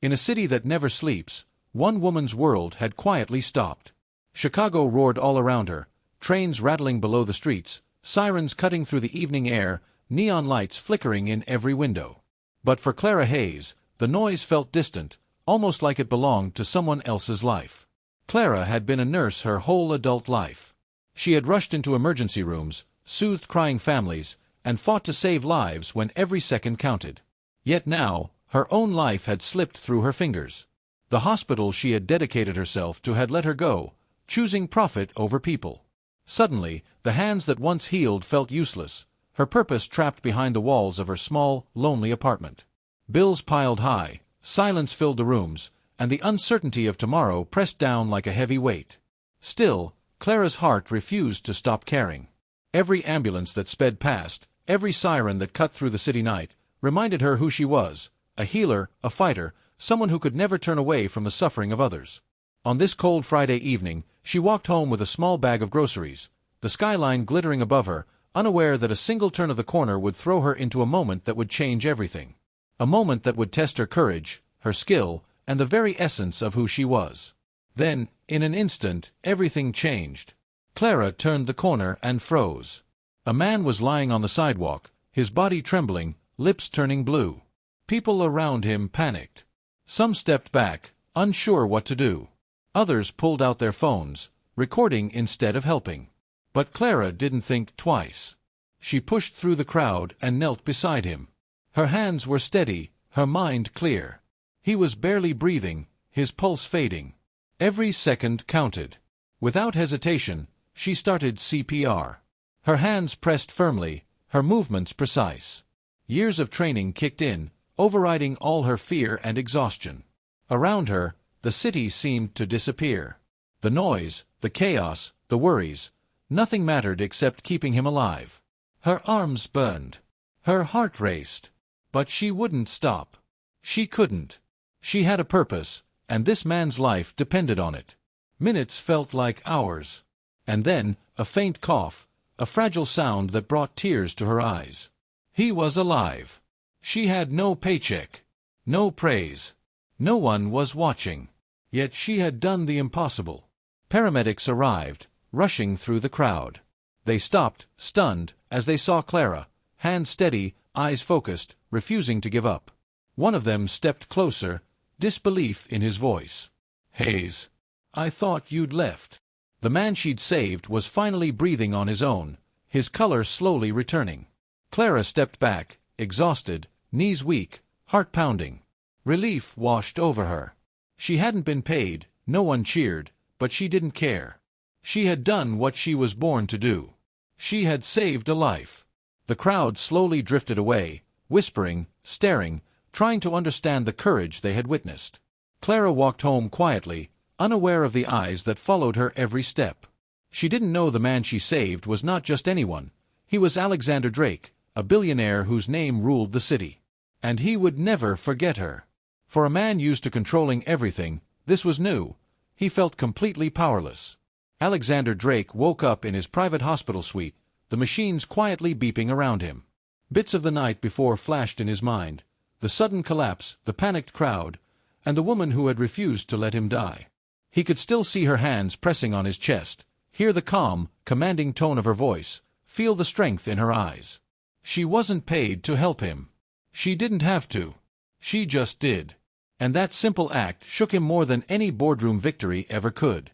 In a city that never sleeps, one woman's world had quietly stopped. Chicago roared all around her, trains rattling below the streets, sirens cutting through the evening air, neon lights flickering in every window. But for Clara Hayes, the noise felt distant, almost like it belonged to someone else's life. Clara had been a nurse her whole adult life. She had rushed into emergency rooms, soothed crying families, and fought to save lives when every second counted. Yet now, her own life had slipped through her fingers. The hospital she had dedicated herself to had let her go, choosing profit over people. Suddenly, the hands that once healed felt useless, her purpose trapped behind the walls of her small, lonely apartment. Bills piled high, silence filled the rooms, and the uncertainty of tomorrow pressed down like a heavy weight. Still, Clara's heart refused to stop caring. Every ambulance that sped past, every siren that cut through the city night, reminded her who she was, a healer, a fighter, someone who could never turn away from the suffering of others. On this cold Friday evening, she walked home with a small bag of groceries, the skyline glittering above her, unaware that a single turn of the corner would throw her into a moment that would change everything. A moment that would test her courage, her skill, and the very essence of who she was. Then, in an instant, everything changed. Clara turned the corner and froze. A man was lying on the sidewalk, his body trembling, lips turning blue. People around him panicked. Some stepped back, unsure what to do. Others pulled out their phones, recording instead of helping. But Clara didn't think twice. She pushed through the crowd and knelt beside him. Her hands were steady, her mind clear. He was barely breathing, his pulse fading. Every second counted. Without hesitation, she started CPR. Her hands pressed firmly, her movements precise. Years of training kicked in, overriding all her fear and exhaustion. Around her, the city seemed to disappear. The noise, the chaos, the worries, nothing mattered except keeping him alive. Her arms burned. Her heart raced. But she wouldn't stop. She couldn't. She had a purpose, and this man's life depended on it. Minutes felt like hours. And then, a faint cough, a fragile sound that brought tears to her eyes. He was alive. She had no paycheck, no praise. No one was watching. Yet she had done the impossible. Paramedics arrived, rushing through the crowd. They stopped, stunned, as they saw Clara, hands steady, eyes focused, refusing to give up. One of them stepped closer, disbelief in his voice. "Hayes, I thought you'd left." The man she'd saved was finally breathing on his own, his color slowly returning. Clara stepped back, exhausted, knees weak, heart pounding. Relief washed over her. She hadn't been paid, no one cheered, but she didn't care. She had done what she was born to do. She had saved a life. The crowd slowly drifted away, whispering, staring, trying to understand the courage they had witnessed. Clara walked home quietly, unaware of the eyes that followed her every step. She didn't know the man she saved was not just anyone. He was Alexander Drake, a billionaire whose name ruled the city. And he would never forget her. For a man used to controlling everything, this was new. He felt completely powerless. Alexander Drake woke up in his private hospital suite, the machines quietly beeping around him. Bits of the night before flashed in his mind, the sudden collapse, the panicked crowd, and the woman who had refused to let him die. He could still see her hands pressing on his chest, hear the calm, commanding tone of her voice, feel the strength in her eyes. She wasn't paid to help him. She didn't have to. She just did. And that simple act shook him more than any boardroom victory ever could.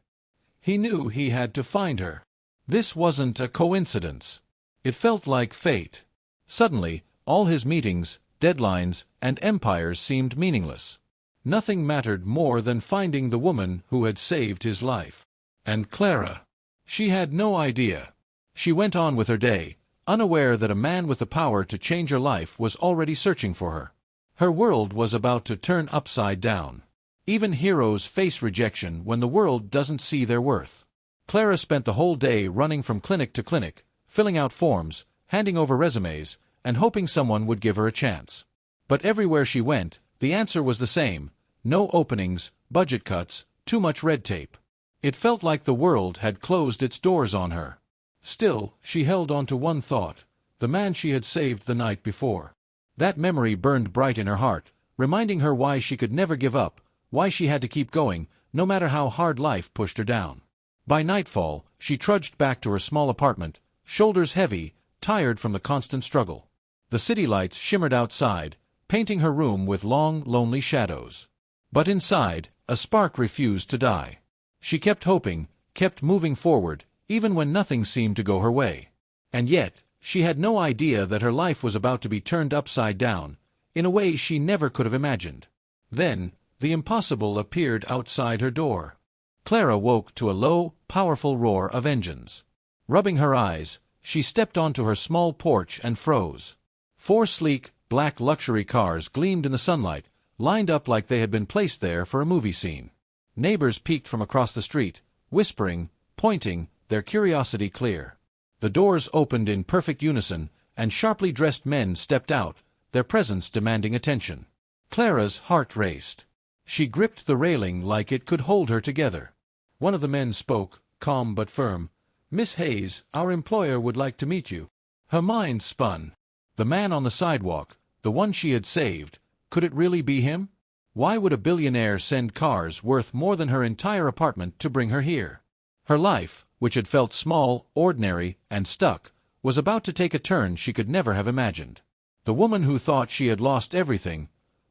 He knew he had to find her. This wasn't a coincidence. It felt like fate. Suddenly, all his meetings, deadlines, and empires seemed meaningless. Nothing mattered more than finding the woman who had saved his life. And Clara. She had no idea. She went on with her day, unaware that a man with the power to change her life was already searching for her. Her world was about to turn upside down. Even heroes face rejection when the world doesn't see their worth. Clara spent the whole day running from clinic to clinic, filling out forms, handing over resumes, and hoping someone would give her a chance. But everywhere she went, the answer was the same: no openings, budget cuts, too much red tape. It felt like the world had closed its doors on her. Still, she held on to one thought: the man she had saved the night before. That memory burned bright in her heart, reminding her why she could never give up, why she had to keep going, no matter how hard life pushed her down. By nightfall, she trudged back to her small apartment, shoulders heavy, tired from the constant struggle. The city lights shimmered outside, painting her room with long, lonely shadows. But inside, a spark refused to die. She kept hoping, kept moving forward, even when nothing seemed to go her way. And yet, she had no idea that her life was about to be turned upside down, in a way she never could have imagined. Then, the impossible appeared outside her door. Clara woke to a low, powerful roar of engines. Rubbing her eyes, she stepped onto her small porch and froze. 4 sleek, black luxury cars gleamed in the sunlight, lined up like they had been placed there for a movie scene. Neighbors peeked from across the street, whispering, pointing, their curiosity clear. The doors opened in perfect unison, and sharply dressed men stepped out, their presence demanding attention. Clara's heart raced. She gripped the railing like it could hold her together. One of the men spoke, calm but firm. "Miss Hayes, our employer would like to meet you." Her mind spun. The man on the sidewalk, the one she had saved, could it really be him? Why would a billionaire send cars worth more than her entire apartment to bring her here? Her life, which had felt small, ordinary, and stuck, was about to take a turn she could never have imagined. The woman who thought she had lost everything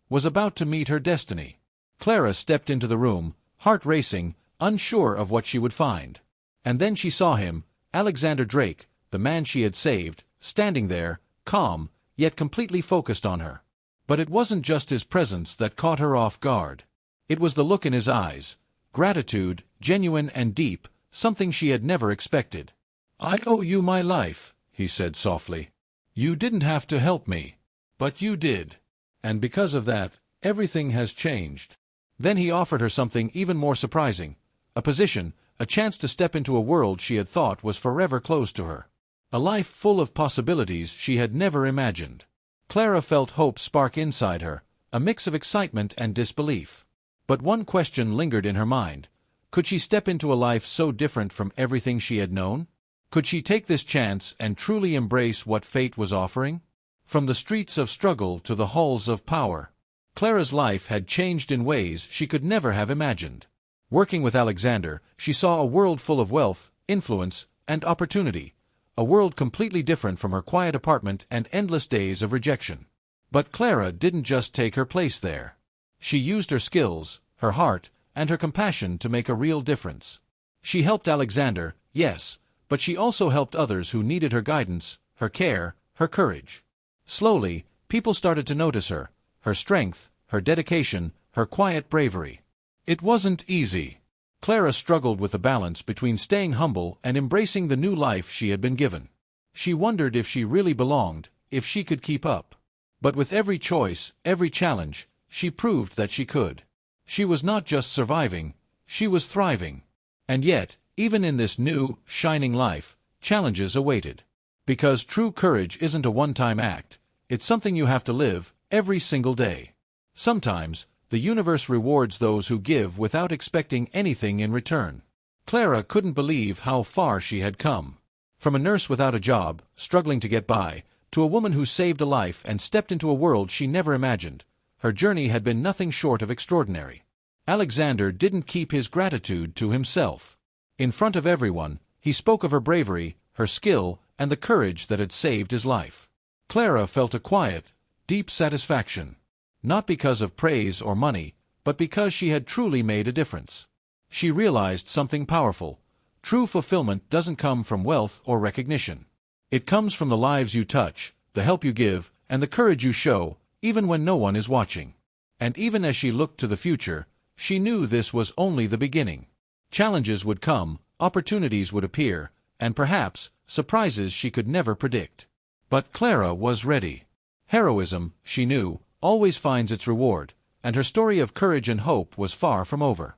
was about to meet her destiny. Clara stepped into the room, heart racing, unsure of what she would find. And then she saw him, Alexander Drake, the man she had saved, standing there, calm, yet completely focused on her. But it wasn't just his presence that caught her off guard. It was the look in his eyes, gratitude, genuine and deep, something she had never expected. "I owe you my life," he said softly. "You didn't have to help me. But you did. And because of that, everything has changed." Then he offered her something even more surprising, a position, a chance to step into a world she had thought was forever closed to her. A life full of possibilities she had never imagined. Clara felt hope spark inside her, a mix of excitement and disbelief. But one question lingered in her mind. Could she step into a life so different from everything she had known? Could she take this chance and truly embrace what fate was offering? From the streets of struggle to the halls of power, Clara's life had changed in ways she could never have imagined. Working with Alexander, she saw a world full of wealth, influence, and opportunity, a world completely different from her quiet apartment and endless days of rejection. But Clara didn't just take her place there. She used her skills, her heart, and her compassion to make a real difference. She helped Alexander, yes, but she also helped others who needed her guidance, her care, her courage. Slowly, people started to notice her strength, her dedication, her quiet bravery. It wasn't easy. Clara struggled with the balance between staying humble and embracing the new life she had been given. She wondered if she really belonged, if she could keep up. But with every choice, every challenge, she proved that she could. She was not just surviving, she was thriving. And yet, even in this new, shining life, challenges awaited. Because true courage isn't a one-time act, it's something you have to live, every single day. Sometimes, the universe rewards those who give without expecting anything in return. Clara couldn't believe how far she had come. From a nurse without a job, struggling to get by, to a woman who saved a life and stepped into a world she never imagined, her journey had been nothing short of extraordinary. Alexander didn't keep his gratitude to himself. In front of everyone, he spoke of her bravery, her skill, and the courage that had saved his life. Clara felt a quiet, deep satisfaction. Not because of praise or money, but because she had truly made a difference. She realized something powerful. True fulfillment doesn't come from wealth or recognition. It comes from the lives you touch, the help you give, and the courage you show, even when no one is watching. And even as she looked to the future, she knew this was only the beginning. Challenges would come, opportunities would appear, and perhaps, surprises she could never predict. But Clara was ready. Heroism, she knew, always finds its reward, and her story of courage and hope was far from over.